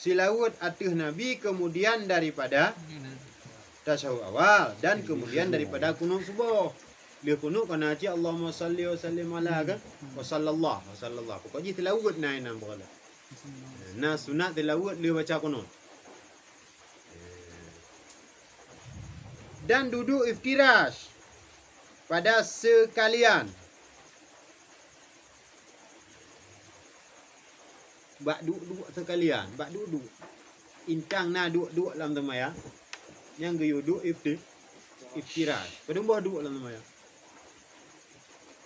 silawat atuh Nabi, kemudian daripada tasyahud awal, dan kemudian daripada kunut subuh. Dia kunut kana aci Allahumma salli wa sallim ala kan wa sallallahu. Pokoknya tilawat naik nam boleh. Nah sunat tilawat dia baca kunut. Dan duduk iftirash pada sekalian. Bak duduk sekalian, bak duduk. Intang na duduk dalam temaya. Yang geyu duduk iftirash. Pada buah duduk dalam temaya.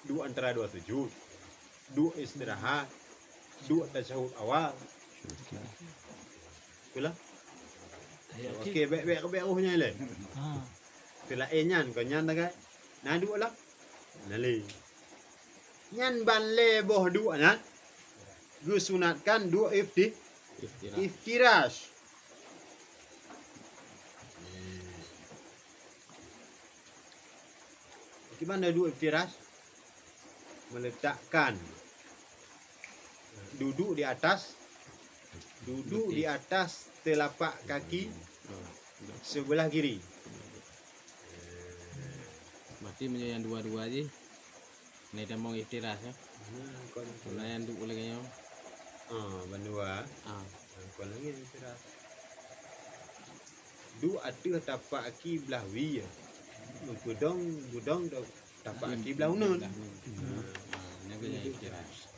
Duduk antara dua sujud. Duduk istirahat. Duduk tasyahud awal. Itulah. Okey, baik rohnya le. Itulah nyan kau nyan tak? Nah duduk lah. Nali. Nyan ban le boh duduk nah. Gu sunatkan duduk iftirash. Gimana duduk iftirash? Meletakkan duduk di atas telapak kaki sebelah kiri. Berarti menyo yang dua-dua aja. Ini dah mau iftirash ya. Kalau yang duduk lagi yang Bandua. Kalau lagi iftirash. Duduk ada tapak kaki belah wi. Budong tapak kaki belah unun. Ini punya iftirash.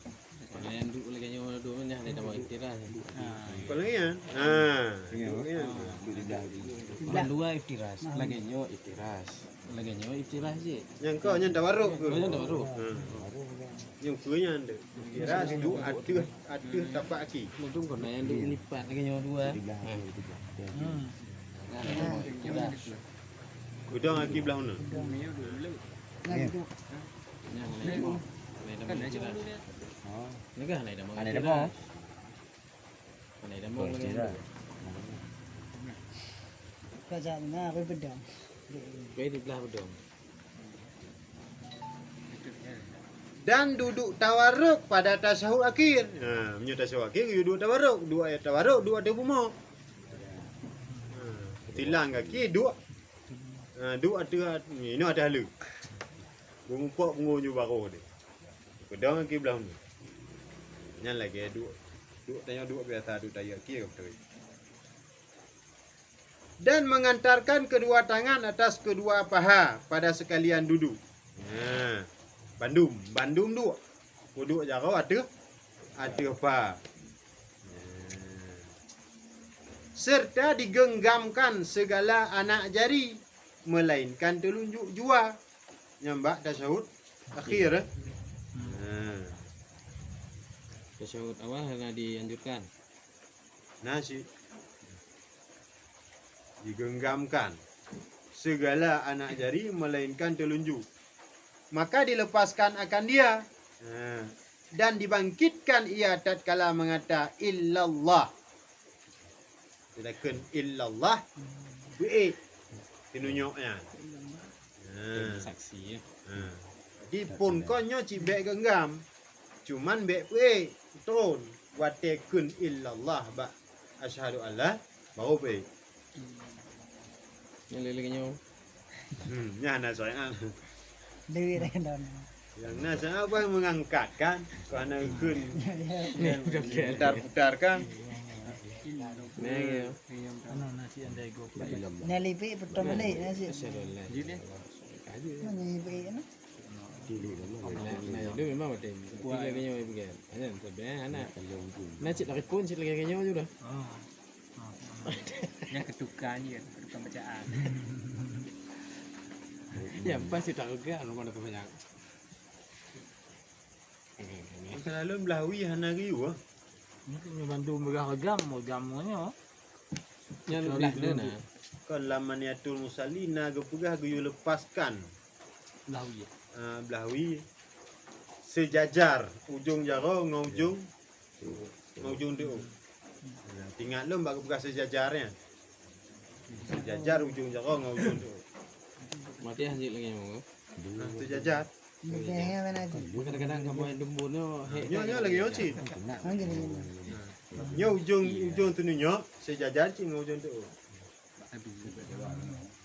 Kalau yang duduk lagi yang dua nya ini dah mau iftirash. Kalau lagi kan? Dua iftirash. Lagi nyo iftirash. Lagi nyo iftirash je. Yang kau yang tawarruk ke? Yang tawarruk. Yang kuenya anda. Iftirash duduk ada tapak kaki. Untung kena yang duduk lipat lagi nyo dua. Budong kaki belah unun. Ini kah naik dah mau. Ada dah. Naik dah mau lagi. Baca mana aku bedang. Baik di belah bedong. Dan duduk tawarruk pada tasyahud akhir. Punya tasyahud akhir duduk tawarruk, dua ayat tawarruk, dua ada bumah. Tilang kaki dua. Dua ada ini ada halu. Bungkuk bungunya baru dia. Pedang kaki belah ni. Nyan lagi dua. Dua tanya dua biasa duduk tayak kaki ke betul. Dan mengantarkan kedua tangan atas kedua paha pada sekalian duduk. Bandum dua. Duduk jauh ada apa? Serta digenggamkan segala anak jari, melainkan telunjuk jua. Nyambak tasyahud akhir. Tasyahud awal hanya dianjurkan. Nasi digenggamkan segala anak jari melainkan telunjuk, maka dilepaskan akan dia dan dibangkitkan ia tatkala mengata illallah. Tidakkan illallah be tinunjuknya. Saksi ya. Di pun konyo cibek genggam, cuman bek be turun watekun illallah ba asyhadu alla baru be. Yang lagi nyo. Nyana soalnya. Dewi rendon. Yang nasa apa yang mengangkat kan? Karena kun putar-putar kan? Nih ya. Nelipi pertama ni nasi. Jadi Nelipi ni. dia memang ada. Buat lagi nyo ibu kan. Ada sebenarnya anak. Nasi lagi pun cik lagi nyo juga. Yang ketukannya ketukan bacaan. Ya pasti tak juga rumah ada banyak. Selalu belawi hanari wah. Ini bantu megam-megamnya. Yang belah dia nah. Kan lamaniatul musallina gepugah geyu lepaskan. Lawi. Belawi sejajar ujung jaro ngujung tu. Tinggal lu mbak gepugah sejajarnya. Sejajar ujung jaro ngujung tu. Mati hasil lagi mau. Sejajar. Begini mana tu? Kadang-kadang kamu yang dembunyo. Nyo lagi nyoci. Mana jadi? Nya ujung tu nunjuk sejajar cing ujung tu.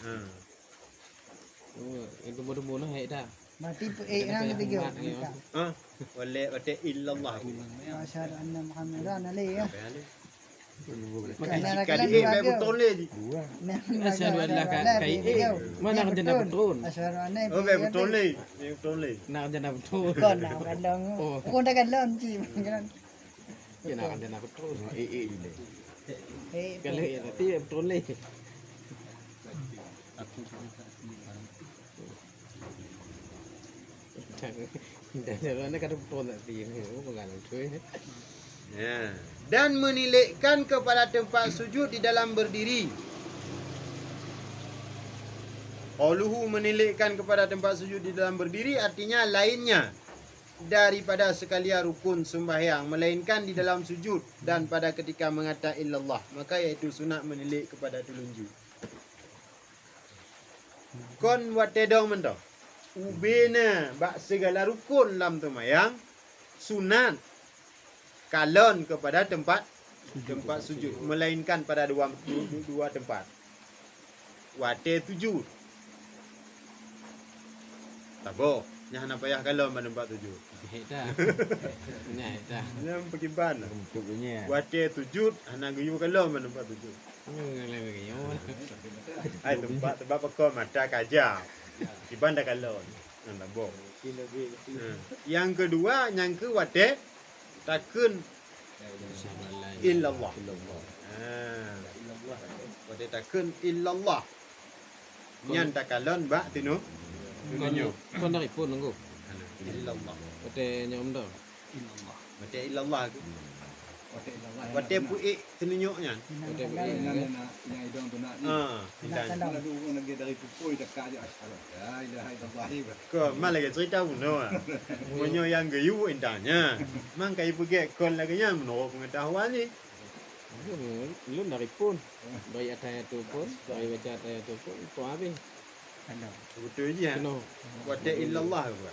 Ha. Oh, itu bodoh-bodoh hai dah. Mati nang ketiga. Ha. Wala illallah. Masyaallah anna Muhammadan alaihi ya. Jika dia betul lagi. Asyhadu an la ilaha mana kerja nak betul. Asyhadu anna Oh betul lagi. Betul lagi. Nak kerja nak betul. Kon nak kadang. Kon dah kadang ci kan. Ya nak kerja nak betul. Eh, Kalau ya nanti betul lagi. Dan jalan kata betul tak sih. Oh pengalam cuy. Ya. Dan menilikkan kepada tempat sujud di dalam berdiri. Qauluhu menilikkan kepada tempat sujud di dalam berdiri artinya lainnya daripada sekalian rukun sembahyang melainkan di dalam sujud dan pada ketika mengata illallah, maka iaitu sunat menilik kepada tulunju. Kon watedong mendo. Ubena bak segala rukun dalam sembahyang sunat kalon kepada tempat sujud melainkan pada dua tempat. Wate tujuh. Tabo, nyah nak payah kalon pada tempat tujuh. Hai dah. Nyai dah. Nyah pergi ban. Wate tujuh, anak guyu kalon pada tempat tujuh. Ngalai begini. Ai tempat pakon mata kaja. Di ban dah kalon. Tabo. Yang kedua nyangke wate takun illallah. Wate takun illallah. Nyan takalon bak tinu. Kau nak ipun nunggu. Illallah. Kata nyom dah. Wate illallah. Wate puik tenunyuknya. Kata Ko malah ke cerita puno ah. Punyo yang geyu indahnya. Mang kai pergi kon lagi nya menurut pengetahuan ni. Lu nak ipun. Bayi ataya tu pun, bayi baca ataya tu pun, tu habis. Betul je. Kena. Wate illallah ke.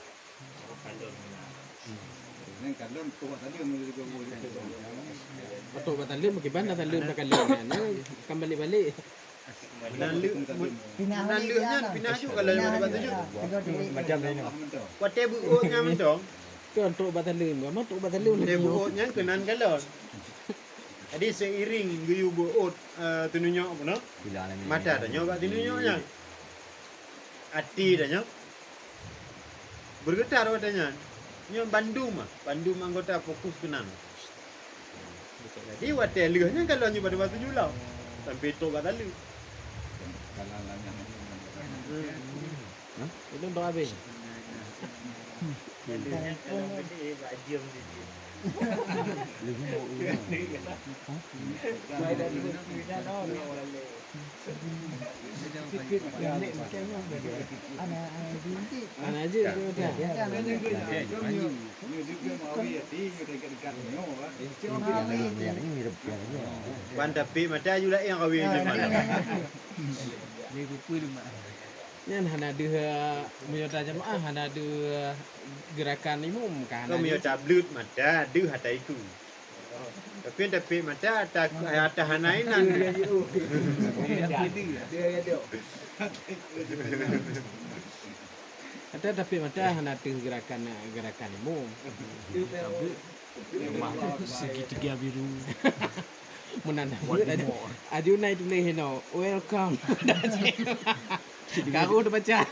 Betul batal lim bagaimana batal lim bakal lim kan. Kan balik-balik. Pinah juga kalau yang dapat tujuh. Macam ni. Wate buutnya mentong. Kan tu batal lim, kamu tu batal lim. Wate buutnya kenan kalon. Jadi seiring geyu buut tenunyuk apa no? Mata dah nyok tenunyuknya. Hati dah nyok. Bergetar wadanya. Nyo Bandung anggota fokus kenan. Jadi wate leuhnya kalau nyo pada waktu julau. Sampai tok kat lalu. Itu tu habis. Anak aja tu dah. Wan tapi mata juga yang kawin macam mana. Yan hana ada menyota jemaah, hana ada gerakan imam kan. Kau menyota blut mata deh hata itu. Tapi mata ada hanainan. Ada tapi mata hana ada gerakan imam. Segitiga biru. Menanda. Aju naik tulis hino. Welcome. Kau udah baca.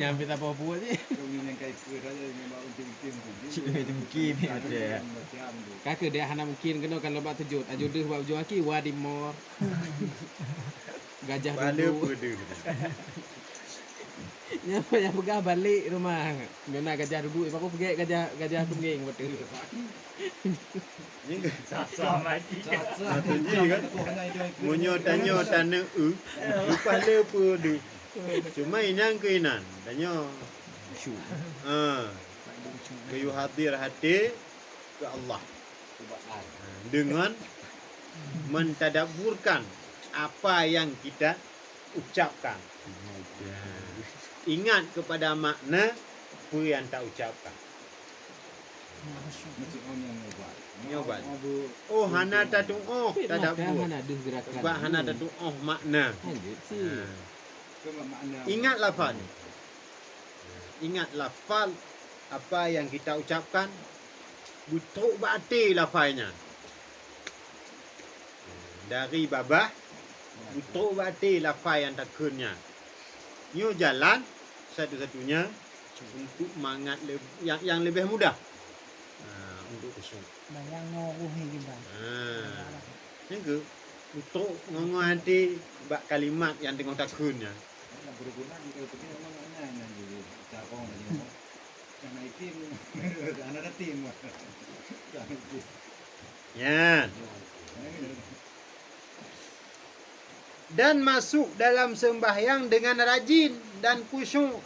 Nyampe tak apa-apa je. Mungkin ada. Kakak dia hana mungkin kena kalau buat tujut. Aju dah buat ujung kaki wadimor. Gajah dulu. Nyapa yang pegah balik rumah. Mana gajah duduk, aku pergi gajah tungging betul. Sasa mati. Munyo tanyo tanah lupa lepa du. Cuma inang keinan tanyo. Kayu hadir hati ke Allah dengan mentadabburkan apa yang kita ucapkan. Ingat kepada makna apa yang tak ucapkan. Nyobat. Oh, hana tatu oh tadabbur. Kan ada gerakan. Sebab hana tatu oh makna. Lanjut sih. Ingat lafaz. Ingat lafaz apa yang kita ucapkan. Butuk bati lafaznya. Dari babah butuk bati lafaz yang takunnya. Nyo jalan satu-satunya untuk mangat yang lebih mudah. Untuk khusyuk. Bayang ngoruh ni kita. Ni ke untuk ngomong hati bak kalimat yang tengok takunnya. Ya. Dan masuk dalam sembahyang dengan rajin dan khusyuk.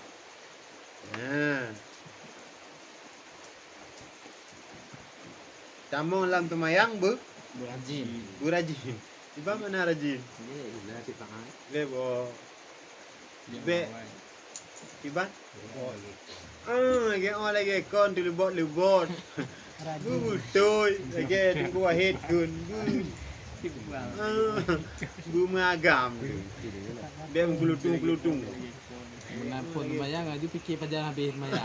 Tamu dalam sembahyang Berajin. berajin. Tiba mana rajin? Dia ilah di tangan. Lebo. Be. Tiba? Lagi kon tu lebot. Bu toy, lagi tunggu wahid kun. Bu magam. Dia gelutung. Menapun mayang aja fikir pada habis mayang.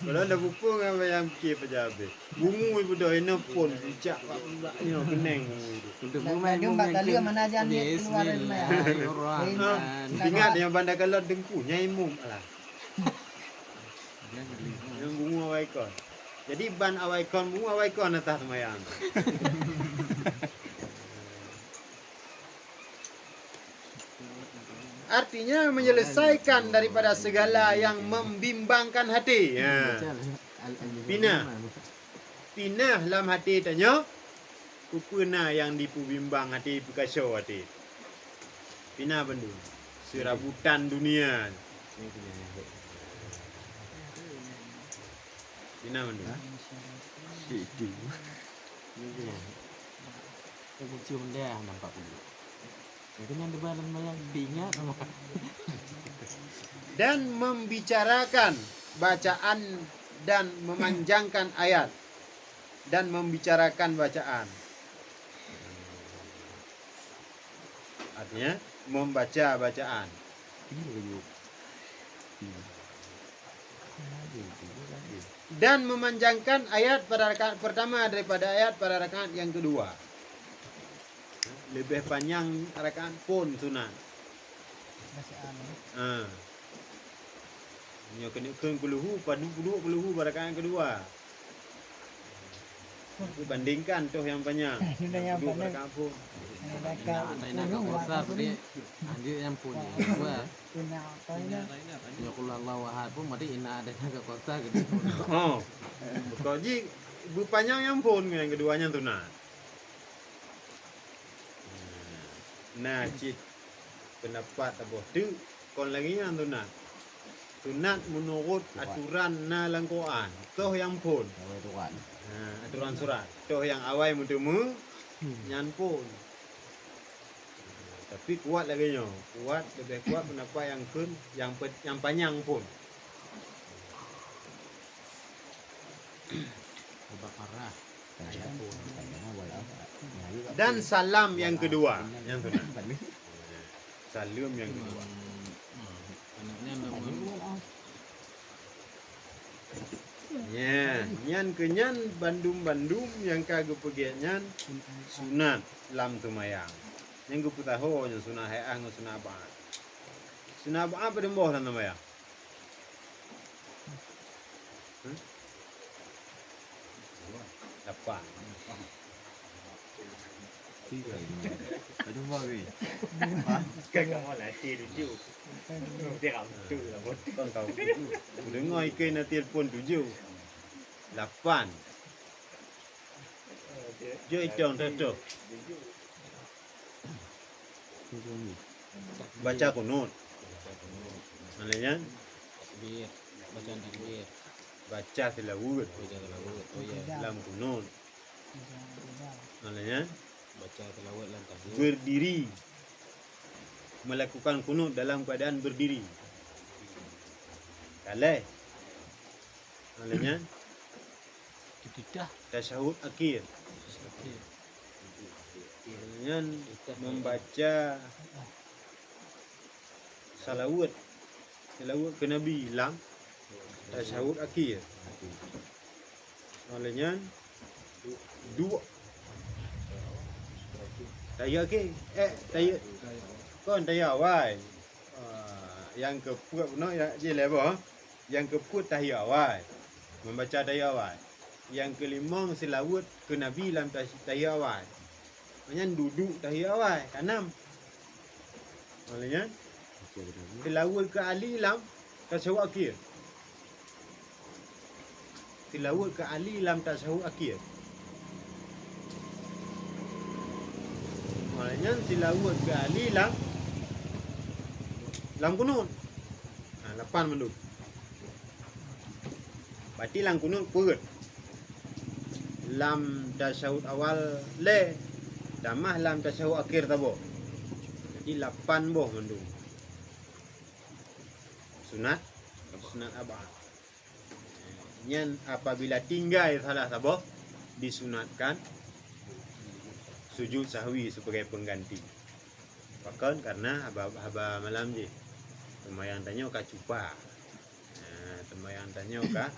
Kalau ada buku kan yang fikir pada habis. Bungu ibu dah ina pun cicak ni keneng. Untuk Dia mbak tali mana aja ni keluar dari mana. Ingat yang bandar kalau dengkunya imum lah. Yang bungu awaikon. Jadi ban awaikon bungu awaikon atas mayang. Artinya menyelesaikan daripada segala yang membimbangkan hati. Pinah dalam hati tanya. Kupena yang dipubimbang hati pukasyo hati. Pinah bendu. Serabutan dunia. Pinah bendu. Aku cium dia nampak dulu. Itu yang depan mayang diingat sama. Dan membicarakan bacaan dan memanjangkan ayat dan membicarakan bacaan. Artinya membaca bacaan. Dan memanjangkan ayat pada rakaat pertama daripada ayat pada rakaat yang kedua. Lebih panjang rakaat pun sunat. Nyo kena keluhu padu keluhu pada rakaat kedua. Bandingkan tuh yang panjang. Sudah yang Dua panjang. rakaat pun. Nak kosa dia anjir yang punya. Gua Punya apa ini? nyokul Allah wahad pun mati ina ada nak kosa gitu. Oh. Betul ji bu panjang yang pun yang keduanya sunat. Nah, cik pendapat apa tu kon lagi yang sunat. Sunat menurut aturan na langkoan. Toh yang pun. Aturan surat. Toh yang awal mutemu nyan pun. Tapi kuat lagi nyo. Kuat lebih kuat pendapat yang kun yang panjang pun. Parah. Dan salam yang kedua yang sunat. Salam yang kedua. Anaknya nama Ya, nyan kenyan bandum-bandum yang kagak pegianyan sunat lam tumayang. Yang gue tahu yang sunat hayang sunat apa? Sunat apa demboh lam tumayang? Dapat. Aduh babi. Kagak mau latih tuju. Dia kamu tu lah, kan kau. Dengar ikan nak telefon 7. 8. Dia hitung tu. Baca kunut. Maknanya takbir, bacaan takbir, baca tilawud baca tilawat. Oh ya, dalam kunut. Maknanya baca tilawat lan takbir. berdiri. Melakukan kunut dalam keadaan berdiri. Kalai. Maknanya Tidak. tasyahud akhir. Okey. Dengan membaca salawat ke Nabi lam tasyahud akhir. Olehnya dua tahiyat akhir. Tahiyat kon tahiyat awal. Yang ke no ya je level. Yang ke tahiyat awal. Membaca tahiyat awal. Yang kelima selawat ke Nabi lam tahiyat awal. Maknanya duduk tahiyat awal, kanan. Maknanya selawat ke Ali lam tasyahud akhir. Selawat ke Ali lam tasyahud akhir. Maknanya selawat ke Ali lam kunut. 8 menit. Berarti lam kunut perut. Lam tasyahud awal le damah lam tasyahud akhir tabo. Jadi 8 boh mendu. Sunat abad. Nyan apabila tinggal salah tabo disunatkan sujud sahwi sebagai pengganti. Bahkan karena haba malam je. Temayang tanya ka cupa. Temayang tanya ka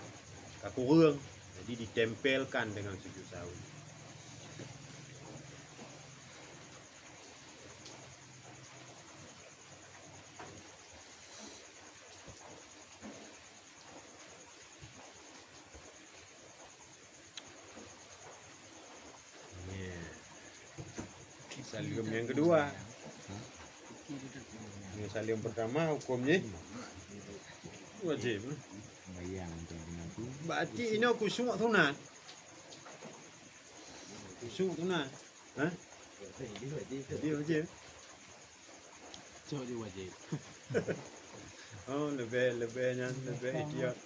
kurang. Jadi ditempelkan dengan sujud sahwi. Salim yang kedua. Yang salim pertama hukumnya wajib. Bayang untuk Nabi. Berarti ini khusyuk sunat. Khusyuk sunat. Ha? Dia wajib. Cok dia wajib. Oh, lebih idiot.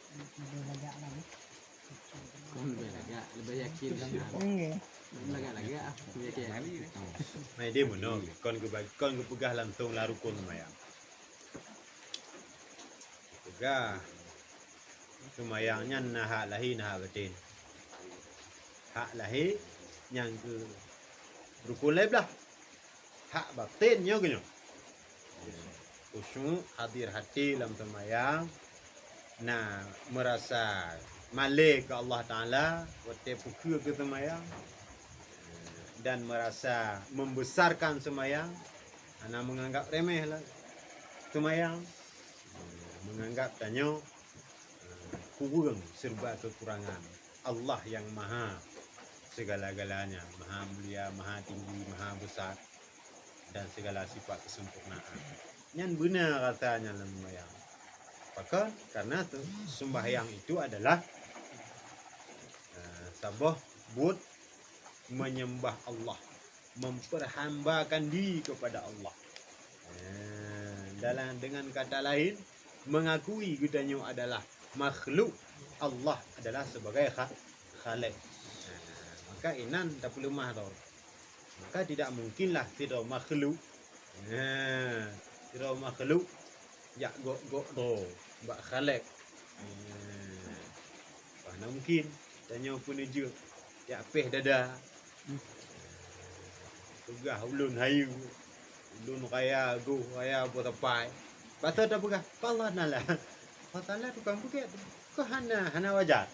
Kau lebih yakin dengan. Nggih. Lagi yakin. Mai dia mono. Kon ke pegah lantung la rukun mayang. Pegah. Semayangnya nah hak lahir nah batin. Hak lahir yang ke rukun lain lah. Hak batinnya kenyo. Khusyuk hadir hati dalam semayang. Nah, merasa malek ke Allah Ta'ala. Wate pukul ke semayang. Dan merasa membesarkan semayang. Anak menganggap remeh lah semayang. Menganggap tanya kurang serba kekurangan. Allah yang maha segala-galanya, maha mulia, maha tinggi, maha besar, dan segala sifat kesempurnaan. Yang benar katanya dalam sembahyang. Maka karena sembahyang itu adalah sabah buat menyembah Allah, memperhambakan diri kepada Allah. Dengan kata lain, mengakui kitanya adalah makhluk, Allah adalah sebagai khalik. Maka inan tak perlu mah tau. Maka tidak mungkinlah tidak makhluk. Tidak makhluk ya gok do mbak khalik. Mana mungkin tanya penuju ya peh dada. Pegah ulun hayu. Ulun kaya go kaya apa tapai. Patut dah pegah. Allah nalah. Allah tukang bukit. Kau hana wajar.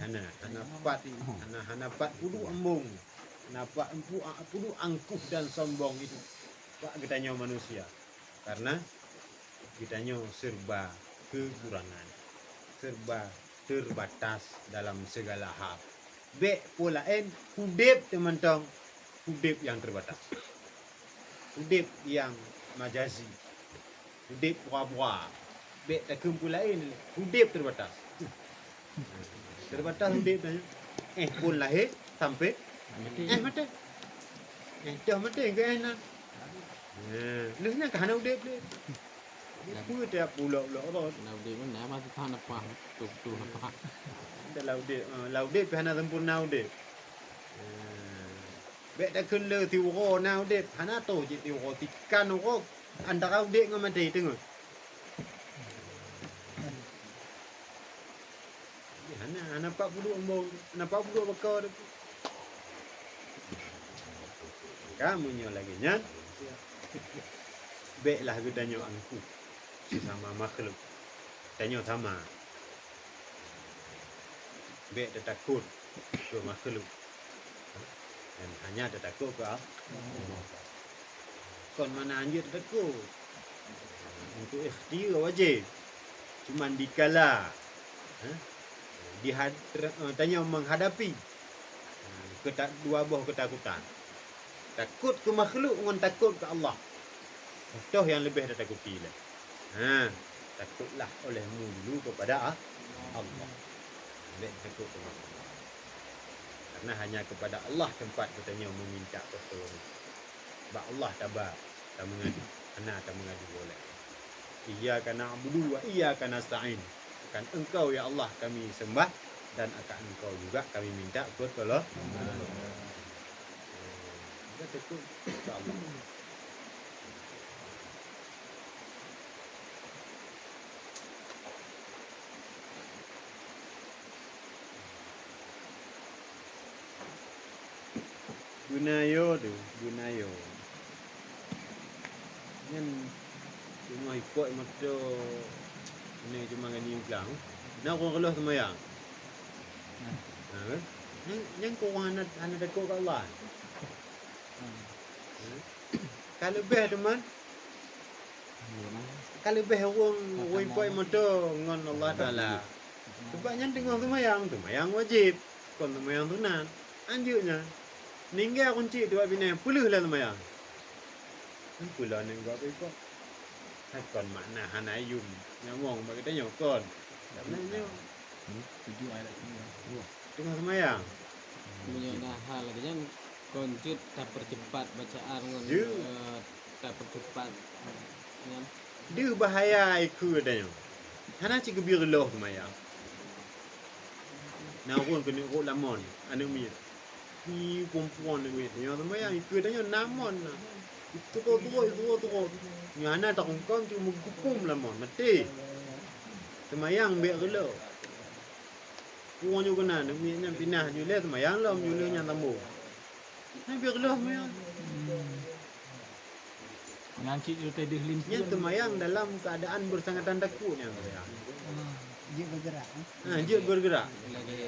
Hana pat pudu embung. Nampak pudu angkuh dan sombong itu. Pak kitanya manusia. Karena kitanya serba kekurangan. Serba terbatas dalam segala hal. Bek pula hudib teman-teman. Hudib yang terbatas. Hudib yang majazi. Hudib pura-pura. Bek tak kumpulain. Hudib terbatas. Terbatas hudib tanya. Pun lahir sampai mati. Dah mati ke enak. Lusnya kan hudib dia. Apa dia pula orang. Nabi mana masih tahan apa? Tu apa? Dah laudib hana sempurna hudib. Bek tak kena tiuro na hudib. Hana tu je tiuro tikan uro antara hudib dengan mati tengok. nampak puluk embong, nampak puluk bekar tu. Kamu nyo lagi nya. Baiklah aku tanya aku sesama makhluk. Tanya sama. Baik dia takut ke makhluk. Dan hanya dia takut ke Allah. Kon mana anjir takut. Untuk ikhtiar wajib. Cuman dikala tanya menghadapi dua buah ketakutan. Takut ke makhluk dengan takut ke Allah. Toh yang lebih dia takuti lah. Takutlah olehmu dulu kepada Allah. Tidak takut ke makhluk. Karena hanya kepada Allah tempat katanya meminta pertolongan. Sebab Allah tabah tak mengadu. Karena tak mengadu boleh. Iyyaka na'budu wa iyyaka nasta'in. Akan engkau ya Allah kami sembah dan akan engkau juga kami minta pertolongan. Kita takut kepada Allah. Gunayo tu, gunayo. Yang cuma ikut mata ini cuma gani ulang. Nak orang keluar semayang. Yang kau orang anak takut kat Allah. Kalau lebih teman, kalau lebih orang ikut mata dengan Allah Taala. Sebabnya tengah semayang wajib. Kon semayang sunat. Anjurnya ninggal kunci dua bina puluh lah semayang. Puluh ni buat apa kau? Kon makna hanayum nyamong bagi tanya kon. Tak nanya. Tujuh ayat ini. Tengah semayang. Punya hal lagi kan koncut tak percepat bacaan ngon Ya. tak percepat kan. Dia bahaya ikut tanya. Hana cik gebir loh semayang. Nah orang kena kok lamon anak mi. Ni perempuan ni weh. Yang semayang ikut tanya namon. Itu tu. Yang anak tak kongkong cuma gupum lamon mati. Semayang biar gelo. Puan juga kena nak mi yang pindah jual semayang lah jual yang tambu. Nah biar gelo semayang. Nanti tu tadi limpu. Yang semayang dalam keadaan bersangatan takut yang semayang. Dia bergerak. Dia bergerak. Lagi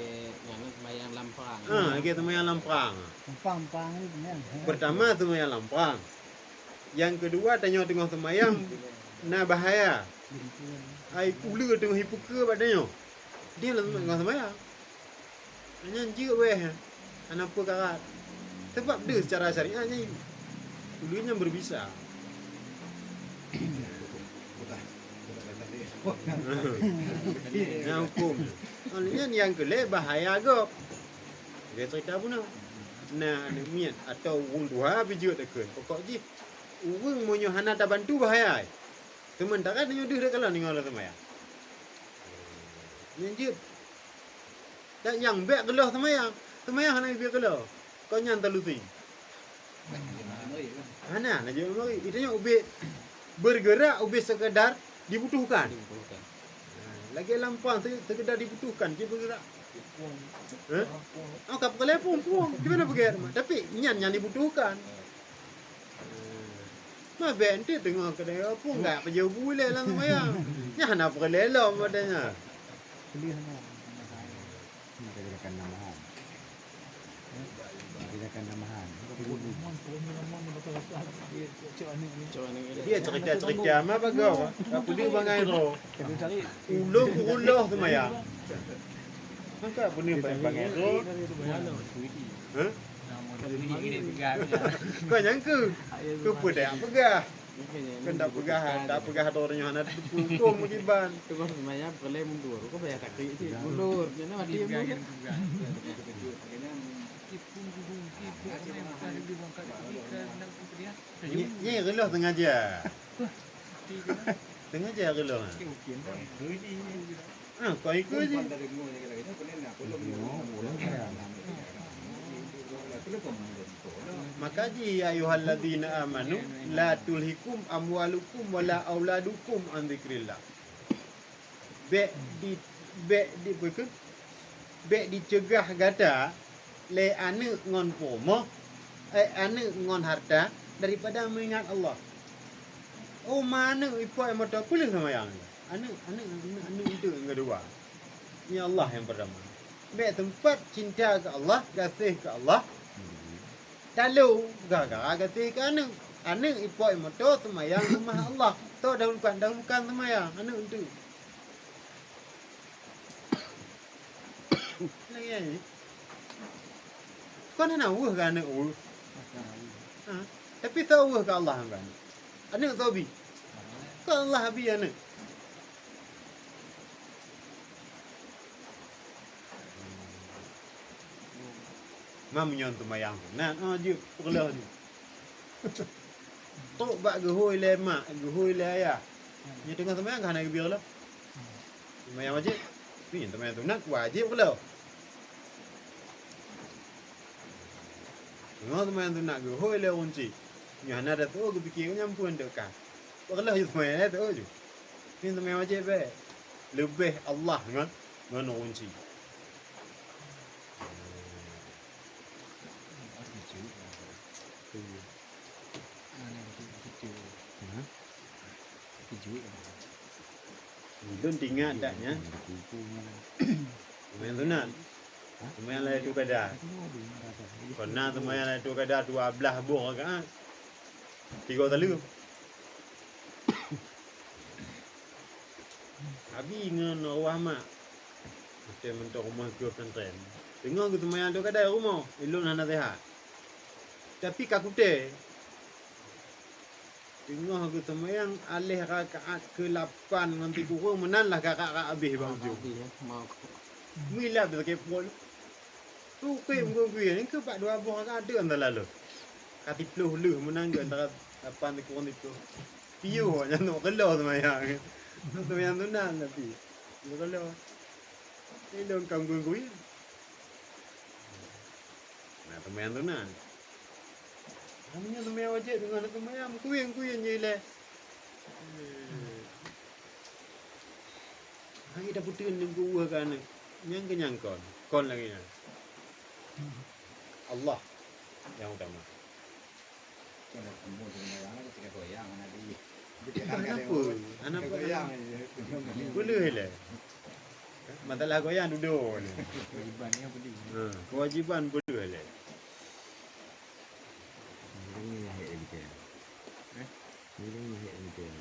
yang semayang lampang. Kita semayang lampang. Pang-pang ni benar. Pertama semayang lampang. Yang kedua tanya tengah semayang na bahaya. Ai pula tengah hipuka padanya. Dia lah tengah semayang. Hanya dia weh. Apa karat. Sebab dia secara syariahnya dulunya berbisa. Yang hukum. Yang kelih bahaya gop. Dia cerita pun nak. Nah, mian atau urung dua bijut dekat. Pokok je urung monyo hana tak bantu bahaya. Sementara dia dah kalau ningal semayang. Yang tak yang bek gelah semayang. Semayang hana bek gelah. Kau nyan taluti. Hana nak jual mari. Itanya ubik bergerak ubik sekadar dibutuhkan. Lagi lampang sekedar dibutuhkan dia bergerak. Kau telefon pun gimana pergi rumah. Tapi nyan yang dibutuhkan. Mah bente tengok kedai apa enggak apa jauh boleh lah semayang. Nyan nak pergi lelah padanya. Kita akan namahan. Kita akan namahan. Dia cerita-cerita apa bagau. Apa dia bangai ro. Ulah semayang. Maka apa ni bangai ro? Kau nyangka. Kau pedak pegah. Kan tak pegah dornya anak untung magiban. Tu kan semayang boleh mundur. Kau bayar kaki sih mundur. Jangan mati mundur. Ni gelah sengaja. Sengaja gelah. Kau ikut je. Maka ji ayyuhalladzina amanu la tulhikum amwalukum wala auladukum an dzikrillah. Be di Bek dicegah gada le ane ngon pomo, ane ngon harta daripada mengingat Allah. Oh mana ipoi motor boleh sama yang ane itu yang kedua. Ini Allah yang pertama. Bek tempat cinta ke Allah, kasih ke Allah. Lalu gara-gara kasih ke ane ipoi motor semayang rumah Allah. Tu dahulukan semayang ane itu. Lagi ni. Kau nak uah ke anak uah? Tapi tahu uah ke Allah kan? Anak tahu bi. Kau Allah bi anak. Mam nyon tu mayang. Nah, dia perlah ni. Tok bak gehoi le mak, gehoi le ayah. Ni tengah semayang kan nak biar lah. Semayang wajib. Ni semayang tu nak wajib kalau. Tengah semayang tu nak gehoi le unci. Yang ada tu aku fikir nyampun dekat. Kalau you semayang tu je. Ni semayang wajib be. Lebih Allah ngan unci. Belum tinggal taknya. Semayang sunat. Semayang lain tu kada. Pernah semayang lain tu kada 12 buah kan. 3 tali. Abi ngan awak mak. Macam mentok rumah ke pesantren. Dengar ke semayang tu kada rumah. Elok nak nasihat. Tapi kakute. Tengah ke semayang alih rakaat ke-8 nanti kurang menanlah kakak habis bang tu. Mila berke pol. Tu ke mungkin ni ke 4 2 buah kan ada antara lalu. Kati peluh leh menang ke antara 8 ni kurang itu. Piu nya nak keluar semayang. Semayang tu nan tapi. Kalau ni dong kam gui. Nah semayang tu nan. Namanya semayang wajib dengan semayang kuing je le. Hari dah putin ni gua kan. Yang kenyang kon lagi ni. Allah yang utama. Kena temu dengan orang lagi tiga goyang nanti. Kenapa? Anak goyang. Boleh le. Masalah goyang duduk ni. Kewajiban ni apa dia? Kewajiban boleh le. Ini yang hak dia. Ini yang hak dia.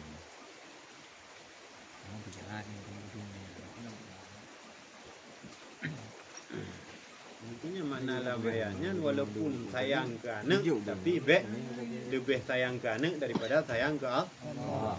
Orang berjalan ni dunia. Intinya makna labayanya walaupun sayang ke anak tapi lebih sayang ke anak daripada sayang ke Allah.